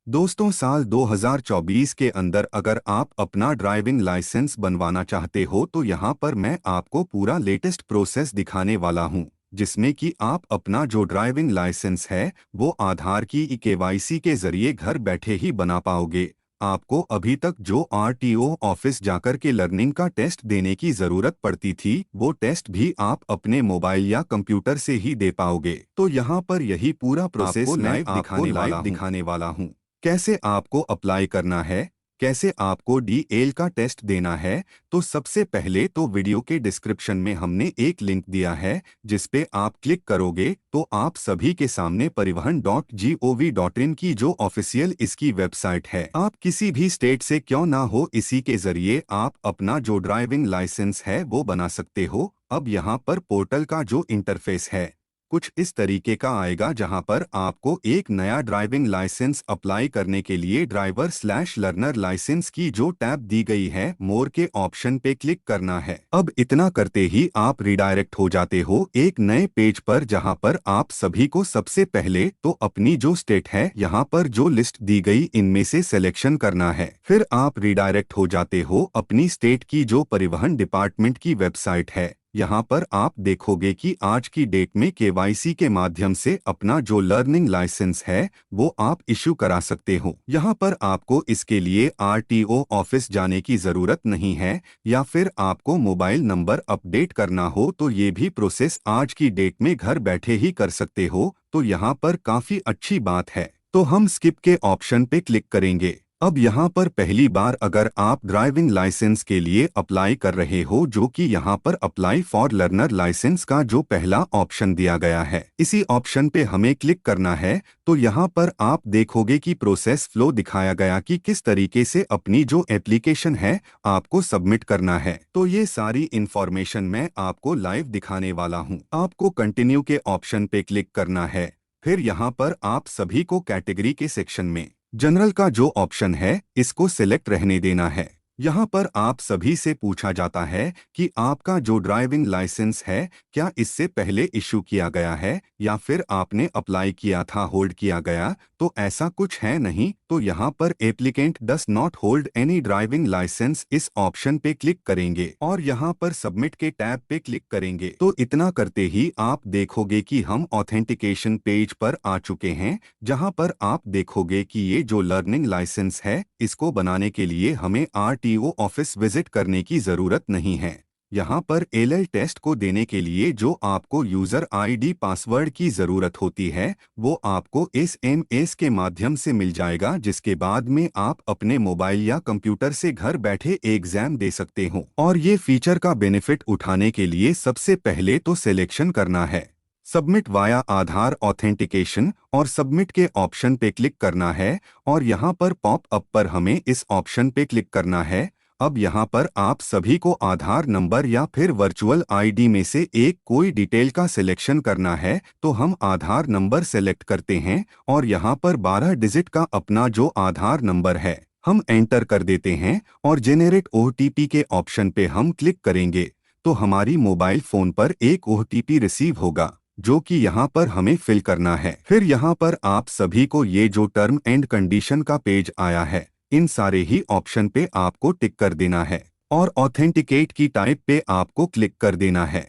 दोस्तों, साल 2024 के अंदर अगर आप अपना ड्राइविंग लाइसेंस बनवाना चाहते हो तो यहाँ पर मैं आपको पूरा लेटेस्ट प्रोसेस दिखाने वाला हूँ, जिसमें कि आप अपना जो ड्राइविंग लाइसेंस है वो आधार की केवाईसी के जरिए घर बैठे ही बना पाओगे। आपको अभी तक जो आरटीओ ऑफिस जाकर के लर्निंग का टेस्ट देने की जरूरत पड़ती थी, वो टेस्ट भी आप अपने मोबाइल या कंप्यूटर से ही दे पाओगे। तो यहाँ पर यही पूरा प्रोसेस मैं आपको लाइव दिखाने वाला हूँ। कैसे आपको अप्लाई करना है, कैसे आपको डीएल का टेस्ट देना है। तो सबसे पहले तो वीडियो के डिस्क्रिप्शन में हमने एक लिंक दिया है, जिस पे आप क्लिक करोगे तो आप सभी के सामने परिवहन.gov.in की जो ऑफिशियल इसकी वेबसाइट है, आप किसी भी स्टेट से क्यों ना हो, इसी के जरिए आप अपना जो ड्राइविंग लाइसेंस है वो बना सकते हो। अब यहाँ पर पोर्टल का जो इंटरफेस है कुछ इस तरीके का आएगा, जहां पर आपको एक नया ड्राइविंग लाइसेंस अप्लाई करने के लिए ड्राइवर/लर्नर लाइसेंस की जो टैब दी गई है, मोर के ऑप्शन पे क्लिक करना है। अब इतना करते ही आप रिडायरेक्ट हो जाते हो एक नए पेज पर, जहां पर आप सभी को सबसे पहले तो अपनी जो स्टेट है यहाँ पर जो लिस्ट दी गई इनमें से सिलेक्शन करना है। फिर आप रिडायरेक्ट हो जाते हो अपनी स्टेट की जो परिवहन डिपार्टमेंट की वेबसाइट है। यहाँ पर आप देखोगे कि आज की डेट में केवाईसी के माध्यम से अपना जो लर्निंग लाइसेंस है वो आप इशू करा सकते हो। यहाँ पर आपको इसके लिए आरटीओ ऑफिस जाने की जरूरत नहीं है, या फिर आपको मोबाइल नंबर अपडेट करना हो तो ये भी प्रोसेस आज की डेट में घर बैठे ही कर सकते हो। तो यहाँ पर काफी अच्छी बात है। तो हम स्किप के ऑप्शन पे क्लिक करेंगे। अब यहाँ पर पहली बार अगर आप ड्राइविंग लाइसेंस के लिए अप्लाई कर रहे हो, जो कि यहाँ पर अप्लाई फॉर लर्नर लाइसेंस का जो पहला ऑप्शन दिया गया है, इसी ऑप्शन पे हमें क्लिक करना है। तो यहाँ पर आप देखोगे कि प्रोसेस फ्लो दिखाया गया कि किस तरीके से अपनी जो एप्लीकेशन है आपको सबमिट करना है। तो ये सारी इंफॉर्मेशन मैं आपको लाइव दिखाने वाला हूँ। आपको कंटिन्यू के ऑप्शन पे क्लिक करना है। फिर यहाँ पर आप सभी को कैटेगरी के सेक्शन में जनरल का जो ऑप्शन है इसको सिलेक्ट रहने देना है। यहाँ पर आप सभी से पूछा जाता है कि आपका जो ड्राइविंग लाइसेंस है क्या इससे पहले इशू किया गया है, या फिर आपने अप्लाई किया था, होल्ड किया गया। तो ऐसा कुछ है नहीं। तो यहाँ पर applicant does not hold any driving licence इस ऑप्शन पे क्लिक करेंगे और यहाँ पर सबमिट के टैब पे क्लिक करेंगे। तो इतना करते ही आप देखोगे कि हम ऑथेंटिकेशन पेज पर आ चुके हैं, जहाँ पर आप देखोगे कि ये जो लर्निंग लाइसेंस है इसको बनाने के लिए हमें आरटीओ ऑफिस विजिट करने की जरूरत नहीं है। यहाँ पर एलएल टेस्ट को देने के लिए जो आपको यूजर आईडी पासवर्ड की जरूरत होती है वो आपको एसएमएस के माध्यम से मिल जाएगा, जिसके बाद में आप अपने मोबाइल या कंप्यूटर से घर बैठे एग्जाम दे सकते हो। और ये फीचर का बेनिफिट उठाने के लिए सबसे पहले तो सिलेक्शन करना है सबमिट वाया आधार ऑथेंटिकेशन, और सबमिट के ऑप्शन पे क्लिक करना है और यहाँ पर पॉप अप पर हमें इस ऑप्शन पे क्लिक करना है। अब यहाँ पर आप सभी को आधार नंबर या फिर वर्चुअल आईडी में से एक कोई डिटेल का सिलेक्शन करना है। तो हम आधार नंबर सेलेक्ट करते हैं और यहाँ पर 12 डिजिट का अपना जो आधार नंबर है हम एंटर कर देते हैं और जेनेरेट ओटीपी के ऑप्शन पे हम क्लिक करेंगे। तो हमारी मोबाइल फोन पर एक ओटीपी रिसीव होगा, जो कि यहाँ पर हमें फिल करना है। फिर यहाँ पर आप सभी को ये जो टर्म एंड कंडीशन का पेज आया है, इन सारे ही ऑप्शन पे आपको टिक कर देना है और ऑथेंटिकेट की टाइप पे आपको क्लिक कर देना है।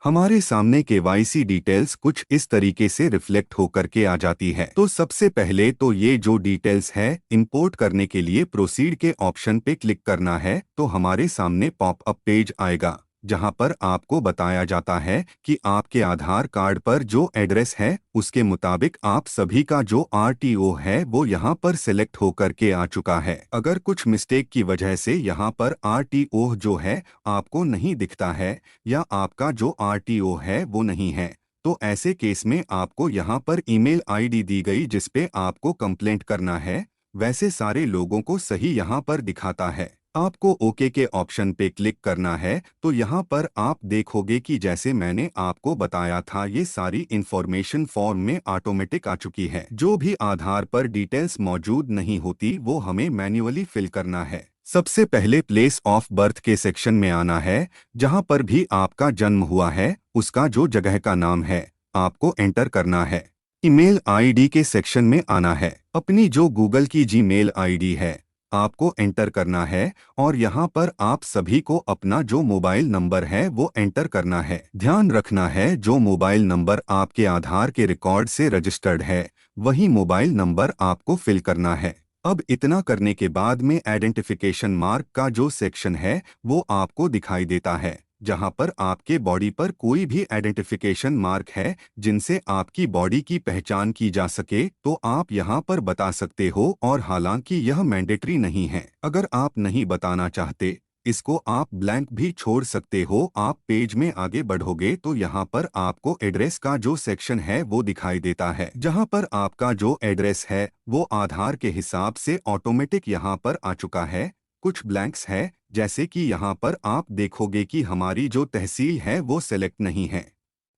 हमारे सामने केवाईसी डिटेल्स कुछ इस तरीके से रिफ्लेक्ट होकर के आ जाती है। तो सबसे पहले तो ये जो डिटेल्स है इंपोर्ट करने के लिए प्रोसीड के ऑप्शन पे क्लिक करना है। तो हमारे सामने पॉप अप पेज आएगा, जहां पर आपको बताया जाता है कि आपके आधार कार्ड पर जो एड्रेस है उसके मुताबिक आप सभी का जो आरटीओ है वो यहां पर सिलेक्ट होकर के आ चुका है। अगर कुछ मिस्टेक की वजह से यहां पर आरटीओ जो है आपको नहीं दिखता है, या आपका जो आरटीओ है वो नहीं है, तो ऐसे केस में आपको यहां पर ईमेल आईडी दी गई जिस पे आपको कंप्लेंट करना है। वैसे सारे लोगों को सही यहां पर दिखाता है। आपको ओके के ऑप्शन पे क्लिक करना है। तो यहाँ पर आप देखोगे कि जैसे मैंने आपको बताया था ये सारी इंफॉर्मेशन फॉर्म में ऑटोमेटिक आ चुकी है। जो भी आधार पर डिटेल्स मौजूद नहीं होती वो हमें मैन्युअली फिल करना है। सबसे पहले प्लेस ऑफ बर्थ के सेक्शन में आना है। जहाँ पर भी आपका जन्म हुआ है उसका जो जगह का नाम है आपको एंटर करना है। ईमेल आईडी के सेक्शन में आना है। अपनी जो गूगल की जीमेल आईडी है आपको एंटर करना है और यहाँ पर आप सभी को अपना जो मोबाइल नंबर है वो एंटर करना है। ध्यान रखना है जो मोबाइल नंबर आपके आधार के रिकॉर्ड से रजिस्टर्ड है वही मोबाइल नंबर आपको फिल करना है। अब इतना करने के बाद में आइडेंटिफिकेशन मार्क का जो सेक्शन है वो आपको दिखाई देता है, जहां पर आपके बॉडी पर कोई भी आइडेंटिफिकेशन मार्क है जिनसे आपकी बॉडी की पहचान की जा सके तो आप यहां पर बता सकते हो, और हालांकि यह मैंडेटरी नहीं है। अगर आप नहीं बताना चाहते इसको आप ब्लैंक भी छोड़ सकते हो। आप पेज में आगे बढ़ोगे तो यहाँ पर आपको एड्रेस का जो सेक्शन है वो दिखाई देता है, जहाँ पर आपका जो एड्रेस है वो आधार के हिसाब से ऑटोमेटिक यहाँ पर आ चुका है। कुछ ब्लैंक्स है, जैसे कि यहाँ पर आप देखोगे कि हमारी जो तहसील है वो सेलेक्ट नहीं है,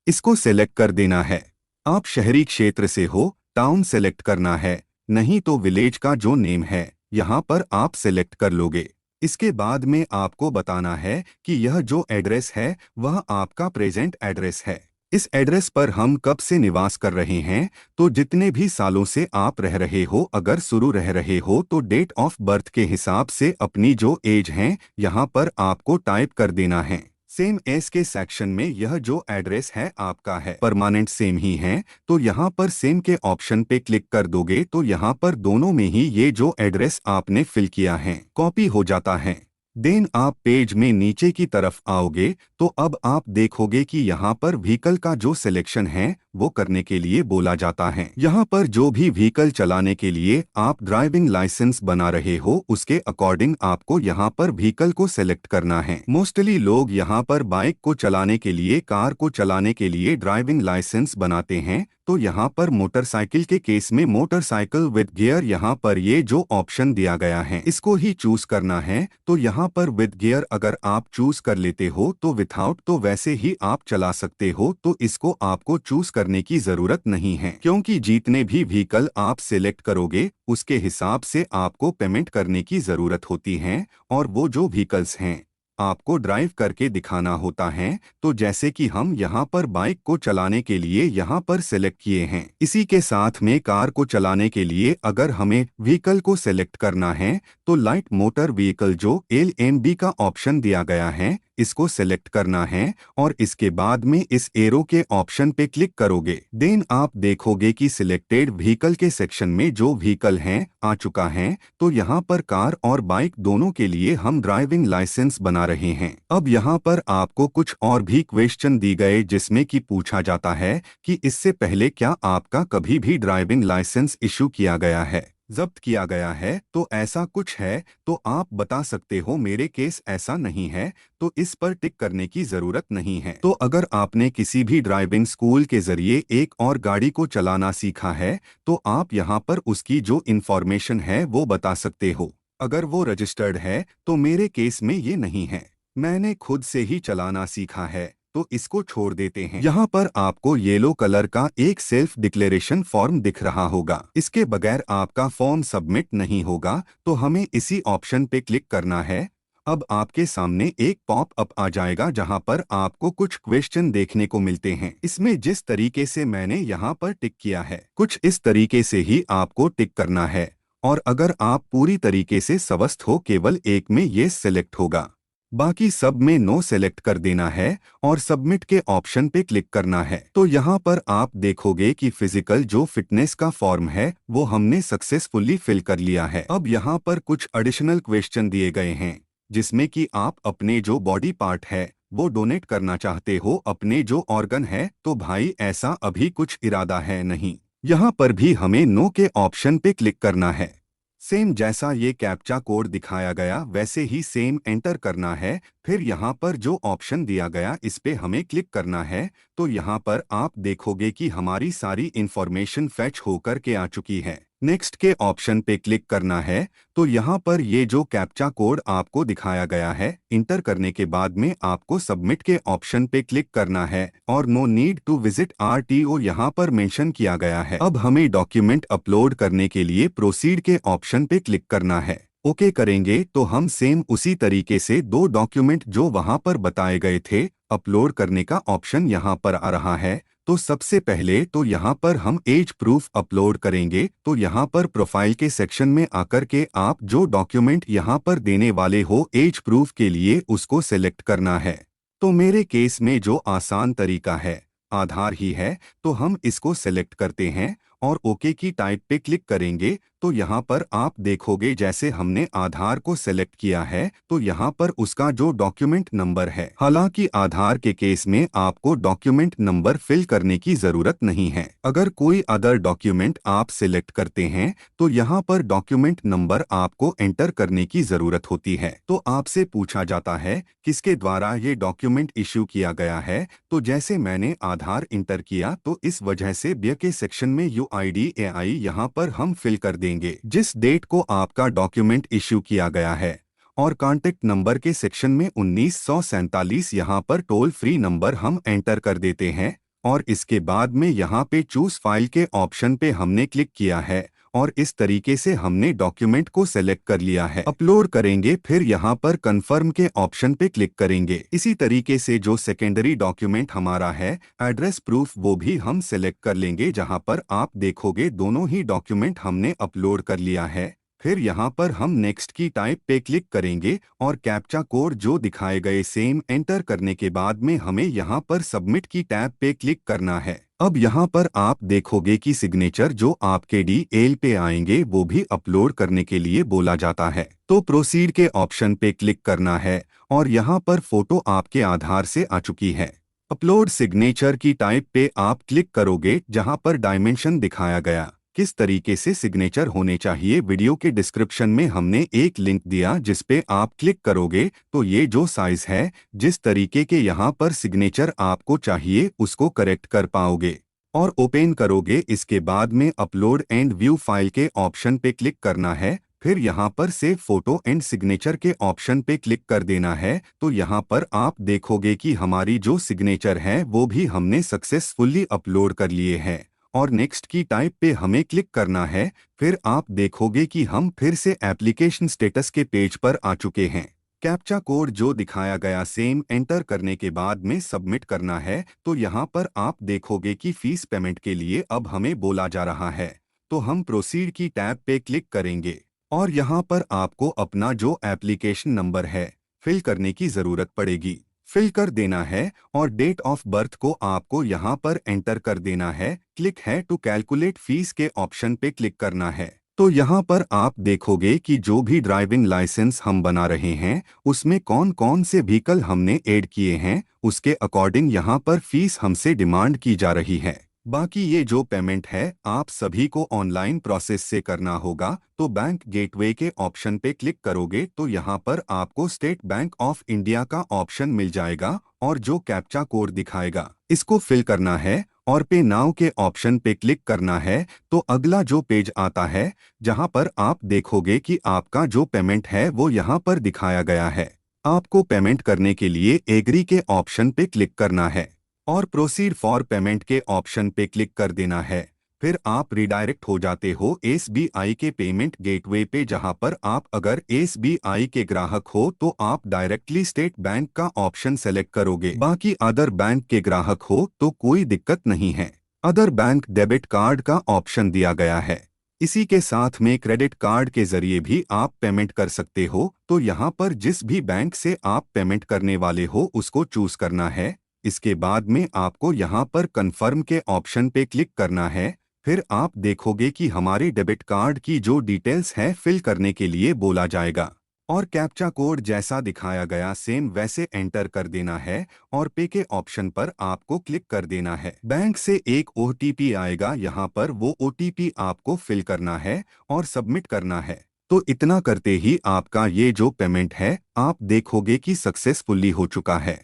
इसको सेलेक्ट कर देना है। आप शहरी क्षेत्र से हो, टाउन सेलेक्ट करना है, नहीं तो विलेज का जो नेम है यहाँ पर आप सेलेक्ट कर लोगे। इसके बाद में आपको बताना है कि यह जो एड्रेस है वह आपका प्रेजेंट एड्रेस है। इस एड्रेस पर हम कब से निवास कर रहे हैं, तो जितने भी सालों से आप रह रहे हो, अगर शुरू रह रहे हो तो डेट ऑफ बर्थ के हिसाब से अपनी जो एज है यहाँ पर आपको टाइप कर देना है। सेम एज के सेक्शन में यह जो एड्रेस है आपका है परमानेंट सेम ही है, तो यहाँ पर सेम के ऑप्शन पे क्लिक कर दोगे तो यहाँ पर दोनों में ही ये जो एड्रेस आपने फिल किया है कॉपी हो जाता है। देन आप पेज में नीचे की तरफ आओगे तो अब आप देखोगे कि यहाँ पर व्हीकल का जो सिलेक्शन है वो करने के लिए बोला जाता है। यहाँ पर जो भी व्हीकल चलाने के लिए आप ड्राइविंग लाइसेंस बना रहे हो उसके अकॉर्डिंग आपको यहाँ पर व्हीकल को सेलेक्ट करना है। मोस्टली लोग यहाँ पर बाइक को चलाने के लिए, कार को चलाने के लिए ड्राइविंग लाइसेंस बनाते हैं, तो यहाँ पर मोटरसाइकिल के केस में मोटरसाइकिल विद गियर यहाँ पर ये जो ऑप्शन दिया गया है इसको ही चूज करना है। तो यहाँ पर विद गियर अगर आप चूज कर लेते हो तो विथआउट तो वैसे ही आप चला सकते हो, तो इसको आपको चूज करने की जरूरत नहीं है, क्योंकि जितने भी व्हीकल आप सिलेक्ट करोगे उसके हिसाब से आपको पेमेंट करने की जरूरत होती है, और वो जो व्हीकल्स हैं आपको ड्राइव करके दिखाना होता है। तो जैसे कि हम यहाँ पर बाइक को चलाने के लिए यहाँ पर सेलेक्ट किए हैं, इसी के साथ में कार को चलाने के लिए अगर हमें व्हीकल को सेलेक्ट करना है तो लाइट मोटर व्हीकल जो LMB का ऑप्शन दिया गया है इसको सेलेक्ट करना है, और इसके बाद में इस एरो के ऑप्शन पे क्लिक करोगे। देन आप देखोगे कि सिलेक्टेड व्हीकल के सेक्शन में जो व्हीकल हैं आ चुका है। तो यहाँ पर कार और बाइक दोनों के लिए हम ड्राइविंग लाइसेंस बना रहे हैं। अब यहाँ पर आपको कुछ और भी क्वेश्चन दी गए जिसमें कि पूछा जाता है कि इससे पहले क्या आपका कभी भी ड्राइविंग लाइसेंस इशू किया गया है, जब्त किया गया है, तो ऐसा कुछ है तो आप बता सकते हो मेरे केस ऐसा नहीं है, तो इस पर टिक करने की जरूरत नहीं है। तो अगर आपने किसी भी ड्राइविंग स्कूल के जरिए एक और गाड़ी को चलाना सीखा है तो आप यहाँ पर उसकी जो इंफॉर्मेशन है वो बता सकते हो। अगर वो रजिस्टर्ड है तो मेरे केस में ये नहीं है, मैंने खुद से ही चलाना सीखा है, तो इसको छोड़ देते हैं। यहाँ पर आपको येलो कलर का एक सेल्फ डिक्लेरेशन फॉर्म दिख रहा होगा, इसके बगैर आपका फॉर्म सबमिट नहीं होगा, तो हमें इसी ऑप्शन पे क्लिक करना है। अब आपके सामने एक पॉप अप आ जाएगा जहां पर आपको कुछ क्वेश्चन देखने को मिलते हैं। इसमें जिस तरीके से मैंने यहाँ पर टिक किया है कुछ इस तरीके से ही आपको टिक करना है, और अगर आप पूरी तरीके से स्वस्थ हो केवल एक में ये सिलेक्ट होगा, बाकी सब में नो सेलेक्ट कर देना है और सबमिट के ऑप्शन पे क्लिक करना है। तो यहाँ पर आप देखोगे कि फिजिकल जो फिटनेस का फॉर्म है वो हमने सक्सेसफुली फिल कर लिया है। अब यहाँ पर कुछ एडिशनल क्वेश्चन दिए गए हैं जिसमें कि आप अपने जो बॉडी पार्ट है वो डोनेट करना चाहते हो, अपने जो ऑर्गन है, तो भाई ऐसा अभी कुछ इरादा है नहीं। यहाँ पर भी हमें नो के ऑप्शन पे क्लिक करना है। सेम जैसा ये कैप्चा कोड दिखाया गया वैसे ही सेम एंटर करना है। फिर यहाँ पर जो ऑप्शन दिया गया इस पे हमें क्लिक करना है। तो यहाँ पर आप देखोगे कि हमारी सारी इंफॉर्मेशन फैच होकर के आ चुकी है। नेक्स्ट के ऑप्शन पे क्लिक करना है। तो यहाँ पर ये जो कैप्चा कोड आपको दिखाया गया है इंटर करने के बाद में आपको सबमिट के ऑप्शन पे क्लिक करना है, और no need to visit RTO यहाँ पर मेंशन किया गया है। अब हमें डॉक्यूमेंट अपलोड करने के लिए प्रोसीड के ऑप्शन पे क्लिक करना है। ओके करेंगे तो हम सेम उसी तरीके से दो डॉक्यूमेंट जो वहां पर बताए गए थे अपलोड करने का ऑप्शन यहाँ पर आ रहा है। तो सबसे पहले तो यहाँ पर हम एज प्रूफ अपलोड करेंगे। तो यहाँ पर प्रोफाइल के सेक्शन में आकर के आप जो डॉक्यूमेंट यहाँ पर देने वाले हो एज प्रूफ के लिए उसको सेलेक्ट करना है। तो मेरे केस में जो आसान तरीका है आधार ही है, तो हम इसको सेलेक्ट करते हैं और ओके की टाइप पे क्लिक करेंगे। तो यहाँ पर आप देखोगे जैसे हमने आधार को सेलेक्ट किया है तो यहाँ पर उसका जो डॉक्यूमेंट नंबर है, हालांकि आधार के केस में आपको डॉक्यूमेंट नंबर फिल करने की जरूरत नहीं है। अगर कोई अदर डॉक्यूमेंट आप सिलेक्ट करते हैं तो यहाँ पर डॉक्यूमेंट नंबर आपको एंटर करने की जरूरत होती है। तो आपसे पूछा जाता है किसके द्वारा ये डॉक्यूमेंट इश्यू किया गया है। तो जैसे मैंने आधार इंटर किया तो इस वजह से व्यय के सेक्शन में UIDAI यहाँ पर हम फिल कर देंगे जिस डेट को आपका डॉक्यूमेंट इश्यू किया गया है। और कॉन्टेक्ट नंबर के सेक्शन में 1947 यहाँ पर टोल फ्री नंबर हम एंटर कर देते हैं। और इसके बाद में यहाँ पे चूज फाइल के ऑप्शन पे हमने क्लिक किया है और इस तरीके से हमने डॉक्यूमेंट को सेलेक्ट कर लिया है। अपलोड करेंगे, फिर यहाँ पर कंफर्म के ऑप्शन पे क्लिक करेंगे। इसी तरीके से जो सेकेंडरी डॉक्यूमेंट हमारा है एड्रेस प्रूफ, वो भी हम सेलेक्ट कर लेंगे। जहाँ पर आप देखोगे दोनों ही डॉक्यूमेंट हमने अपलोड कर लिया है। फिर यहाँ पर हम नेक्स्ट की टाइप पे क्लिक करेंगे और कैप्चा कोड जो दिखाए गए सेम एंटर करने के बाद में हमें यहाँ पर सबमिट की टैब पे क्लिक करना है। अब यहाँ पर आप देखोगे कि सिग्नेचर जो आपके DL पे आएंगे वो भी अपलोड करने के लिए बोला जाता है। तो प्रोसीड के ऑप्शन पे क्लिक करना है और यहाँ पर फोटो आपके आधार से आ चुकी है। अपलोड सिग्नेचर की टाइप पे आप क्लिक करोगे जहाँ पर डायमेंशन दिखाया गया किस तरीके से सिग्नेचर होने चाहिए। वीडियो के डिस्क्रिप्शन में हमने एक लिंक दिया जिस पे आप क्लिक करोगे तो ये जो साइज है जिस तरीके के यहाँ पर सिग्नेचर आपको चाहिए उसको करेक्ट कर पाओगे और ओपन करोगे। इसके बाद में अपलोड एंड व्यू फाइल के ऑप्शन पे क्लिक करना है। फिर यहाँ पर सेव फोटो एंड सिग्नेचर के ऑप्शन पे क्लिक कर देना है। तो यहाँ पर आप देखोगे कि हमारी जो सिग्नेचर है वो भी हमने सक्सेसफुली अपलोड कर लिए हैं और नेक्स्ट की टाइप पे हमें क्लिक करना है। फिर आप देखोगे कि हम फिर से एप्लीकेशन स्टेटस के पेज पर आ चुके हैं। कैप्चा कोड जो दिखाया गया सेम एंटर करने के बाद में सबमिट करना है। तो यहाँ पर आप देखोगे कि फीस पेमेंट के लिए अब हमें बोला जा रहा है। तो हम प्रोसीड की टैब पे क्लिक करेंगे और यहाँ पर आपको अपना जो एप्लीकेशन नंबर है फिल करने की जरूरत पड़ेगी। फिल कर देना है और डेट ऑफ बर्थ को आपको यहाँ पर एंटर कर देना है। क्लिक है टू कैलकुलेट फीस के ऑप्शन पे क्लिक करना है। तो यहाँ पर आप देखोगे कि जो भी ड्राइविंग लाइसेंस हम बना रहे हैं उसमें कौन कौन से व्हीकल हमने ऐड किए हैं उसके अकॉर्डिंग यहाँ पर फीस हमसे डिमांड की जा रही है। बाकी ये जो पेमेंट है आप सभी को ऑनलाइन प्रोसेस से करना होगा। तो बैंक गेटवे के ऑप्शन पे क्लिक करोगे तो यहाँ पर आपको स्टेट बैंक ऑफ इंडिया का ऑप्शन मिल जाएगा और जो कैप्चा कोड दिखाएगा इसको फिल करना है और पे नाउ के ऑप्शन पे क्लिक करना है। तो अगला जो पेज आता है जहाँ पर आप देखोगे कि आपका जो पेमेंट है वो यहाँ पर दिखाया गया है। आपको पेमेंट करने के लिए एग्री के ऑप्शन पे क्लिक करना है और प्रोसीड फॉर पेमेंट के ऑप्शन पे क्लिक कर देना है। फिर आप रिडायरेक्ट हो जाते हो SBI के पेमेंट गेटवे पे, जहां पर आप अगर SBI के ग्राहक हो तो आप डायरेक्टली स्टेट बैंक का ऑप्शन सेलेक्ट करोगे। बाकी अदर बैंक के ग्राहक हो तो कोई दिक्कत नहीं है, अदर बैंक डेबिट कार्ड का ऑप्शन दिया गया है। इसी के साथ में क्रेडिट कार्ड के जरिए भी आप पेमेंट कर सकते हो। तो यहाँ पर जिस भी बैंक से आप पेमेंट करने वाले हो उसको चूज करना है। इसके बाद में आपको यहाँ पर कंफर्म के ऑप्शन पे क्लिक करना है। फिर आप देखोगे कि हमारे डेबिट कार्ड की जो डिटेल्स है फिल करने के लिए बोला जाएगा और कैप्चा कोड जैसा दिखाया गया सेम वैसे एंटर कर देना है और पे के ऑप्शन पर आपको क्लिक कर देना है। बैंक से एक OTP आएगा, यहाँ पर वो OTP आपको फिल करना है और सबमिट करना है। तो इतना करते ही आपका ये जो पेमेंट है आप देखोगे कि सक्सेसफुली हो चुका है।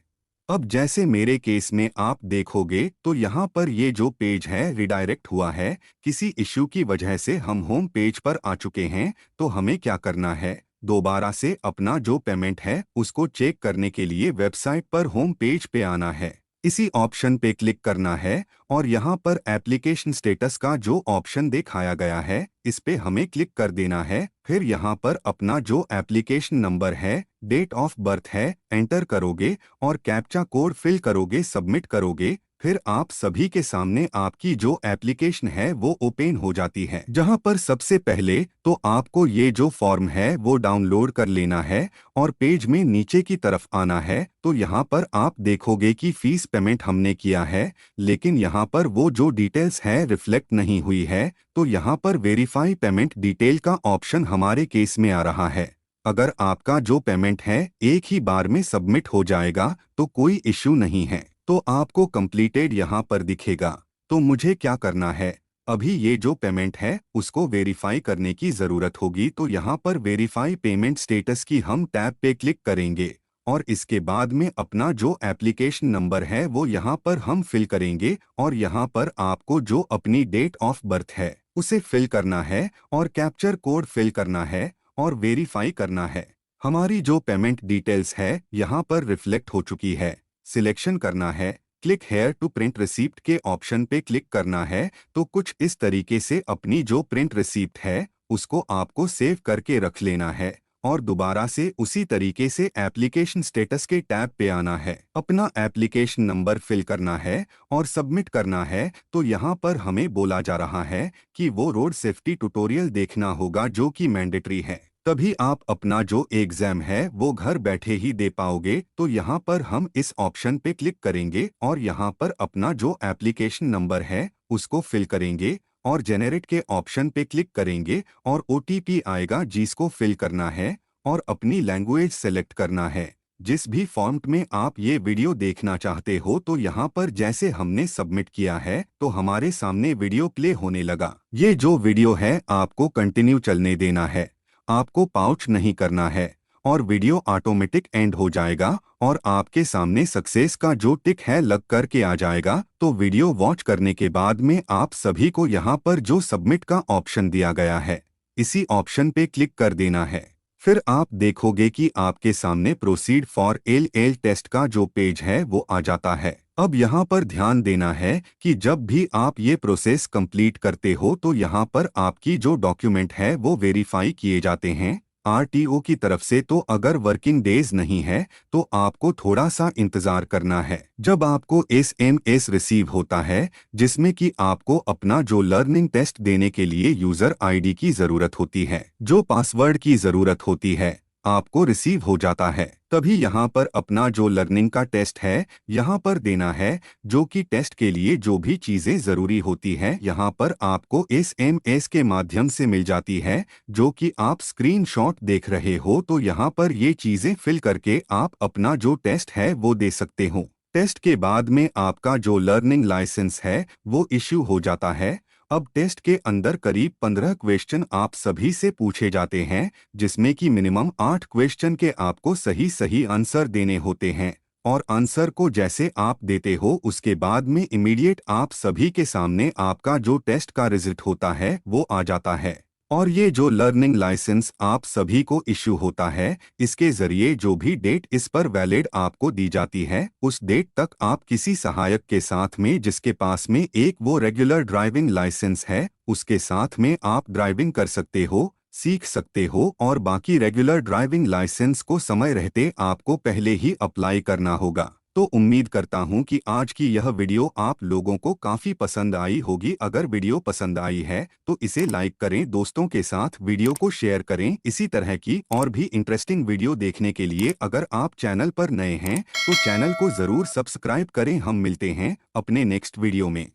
अब जैसे मेरे केस में आप देखोगे तो यहाँ पर ये जो पेज है रिडायरेक्ट हुआ है, किसी इश्यू की वजह से हम होम पेज पर आ चुके हैं। तो हमें क्या करना है, दोबारा से अपना जो पेमेंट है उसको चेक करने के लिए वेबसाइट पर होम पेज पे आना है। इसी ऑप्शन पे क्लिक करना है और यहाँ पर एप्लीकेशन स्टेटस का जो ऑप्शन दिखाया गया है इस पे हमें क्लिक कर देना है। फिर यहाँ पर अपना जो एप्लीकेशन नंबर है, डेट ऑफ बर्थ है, एंटर करोगे और कैप्चा कोड फिल करोगे, सबमिट करोगे। फिर आप सभी के सामने आपकी जो एप्लीकेशन है वो ओपन हो जाती है, जहां पर सबसे पहले तो आपको ये जो फॉर्म है वो डाउनलोड कर लेना है और पेज में नीचे की तरफ आना है। तो यहाँ पर आप देखोगे कि फीस पेमेंट हमने किया है, लेकिन यहाँ पर वो जो डिटेल्स है रिफ्लेक्ट नहीं हुई है। तो यहाँ पर वेरीफाई पेमेंट डिटेल का ऑप्शन हमारे केस में आ रहा है। अगर आपका जो पेमेंट है एक ही बार में सबमिट हो जाएगा तो कोई इश्यू नहीं है, तो आपको कंप्लीटेड यहाँ पर दिखेगा। तो मुझे क्या करना है, अभी ये जो पेमेंट है उसको वेरीफाई करने की ज़रूरत होगी। तो यहाँ पर वेरीफाई पेमेंट स्टेटस की हम टैब पे क्लिक करेंगे और इसके बाद में अपना जो एप्लीकेशन नंबर है वो यहाँ पर हम फिल करेंगे और यहाँ पर आपको जो अपनी डेट ऑफ बर्थ है उसे फिल करना है और कैप्चर कोड फिल करना है और वेरीफाई करना है। हमारी जो पेमेंट डिटेल्स है यहाँ पर रिफ्लेक्ट हो चुकी है। सिलेक्शन करना है, click here to print receipt के ऑप्शन पे क्लिक करना है। तो कुछ इस तरीके से अपनी जो प्रिंट रिसीप्ट है उसको आपको सेव करके रख लेना है और दोबारा से उसी तरीके से एप्लीकेशन स्टेटस के टैब पे आना है, अपना एप्लीकेशन नंबर फिल करना है और सबमिट करना है। तो यहाँ पर हमें बोला जा रहा है कि वो रोड सेफ्टी ट्यूटोरियल देखना होगा जो कि मैंडेटरी है, तभी आप अपना जो एग्जाम है वो घर बैठे ही दे पाओगे। तो यहाँ पर हम इस ऑप्शन पे क्लिक करेंगे और यहाँ पर अपना जो एप्लीकेशन नंबर है उसको फिल करेंगे और जेनरेट के ऑप्शन पे क्लिक करेंगे और OTP आएगा जिसको फिल करना है और अपनी लैंग्वेज सेलेक्ट करना है। जिस भी फॉर्मेट में आप ये वीडियो देखना चाहते हो तो यहाँ पर जैसे हमने सबमिट किया है तो हमारे सामने वीडियो प्ले होने लगा। ये जो वीडियो है आपको कंटिन्यू चलने देना है, आपको पाउच नहीं करना है और वीडियो ऑटोमेटिक एंड हो जाएगा और आपके सामने सक्सेस का जो टिक है लग करके आ जाएगा। तो वीडियो वॉच करने के बाद में आप सभी को यहाँ पर जो सबमिट का ऑप्शन दिया गया है इसी ऑप्शन पे क्लिक कर देना है। फिर आप देखोगे कि आपके सामने प्रोसीड फॉर LL टेस्ट का जो पेज है वो आ जाता है। अब यहाँ पर ध्यान देना है कि जब भी आप ये प्रोसेस कंप्लीट करते हो तो यहाँ पर आपकी जो डॉक्यूमेंट है वो वेरीफाई किए जाते हैं RTO की तरफ से। तो अगर वर्किंग डेज नहीं है तो आपको थोड़ा सा इंतजार करना है। जब आपको SMS रिसीव होता है जिसमें कि आपको अपना जो लर्निंग टेस्ट देने के लिए यूजर ID की जरूरत होती है, जो पासवर्ड की जरूरत होती है, आपको रिसीव हो जाता है, तभी यहाँ पर अपना जो लर्निंग का टेस्ट है यहाँ पर देना है, जो कि टेस्ट के लिए जो भी चीज़ें ज़रूरी होती है यहाँ पर आपको SMS के माध्यम से मिल जाती है, जो कि आप स्क्रीनशॉट देख रहे हो। तो यहाँ पर ये चीज़ें फिल करके आप अपना जो टेस्ट है वो दे सकते हो। टेस्ट के बाद में आपका जो लर्निंग लाइसेंस है वो इश्यू हो जाता है। अब टेस्ट के अंदर करीब 15 क्वेश्चन आप सभी से पूछे जाते हैं, जिसमें कि मिनिमम 8 क्वेश्चन के आपको सही सही आंसर देने होते हैं और आंसर को जैसे आप देते हो उसके बाद में इमीडिएट आप सभी के सामने आपका जो टेस्ट का रिजल्ट होता है वो आ जाता है। और ये जो लर्निंग लाइसेंस आप सभी को इश्यू होता है, इसके जरिए जो भी डेट इस पर वैलिड आपको दी जाती है उस डेट तक आप किसी सहायक के साथ में जिसके पास में एक वो रेगुलर ड्राइविंग लाइसेंस है उसके साथ में आप ड्राइविंग कर सकते हो, सीख सकते हो। और बाकी रेगुलर ड्राइविंग लाइसेंस को समय रहते आपको पहले ही अप्लाई करना होगा। तो उम्मीद करता हूं कि आज की यह वीडियो आप लोगों को काफ़ी पसंद आई होगी। अगर वीडियो पसंद आई है तो इसे लाइक करें, दोस्तों के साथ वीडियो को शेयर करें। इसी तरह की और भी इंटरेस्टिंग वीडियो देखने के लिए अगर आप चैनल पर नए हैं तो चैनल को ज़रूर सब्सक्राइब करें। हम मिलते हैं अपने नेक्स्ट वीडियो में।